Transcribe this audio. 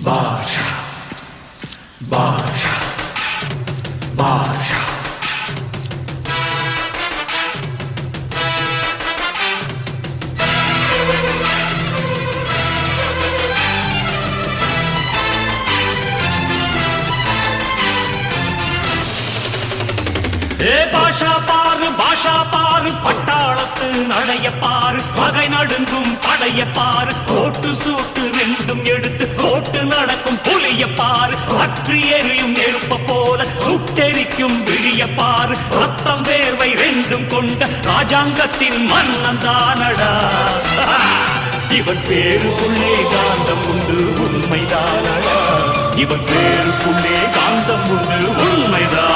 பாஷா பாஷா பாஷா பாஷா பாரு பட்டாளத்து நடைய பாரு பகை நடுங்கும் படைய பாரு கோட்டு சூட்டு ரெண்டும் எடுத்து கோட்டு நடக்கும் புலிய பாரு அற்றி எரியும் நெருப்ப போல சுட்டெரிக்கும் விழிய பாரு ரத்தம் வேர்வை ரெண்டும் கொண்ட ராஜாங்கத்தின் மன்னன் தானடா இவன் பேருக்குள்ளே காந்தம் உண்டு உண்மைதானடா இவன் பேருக்குள்ளே காந்தம் உண்டு உண்மைதான்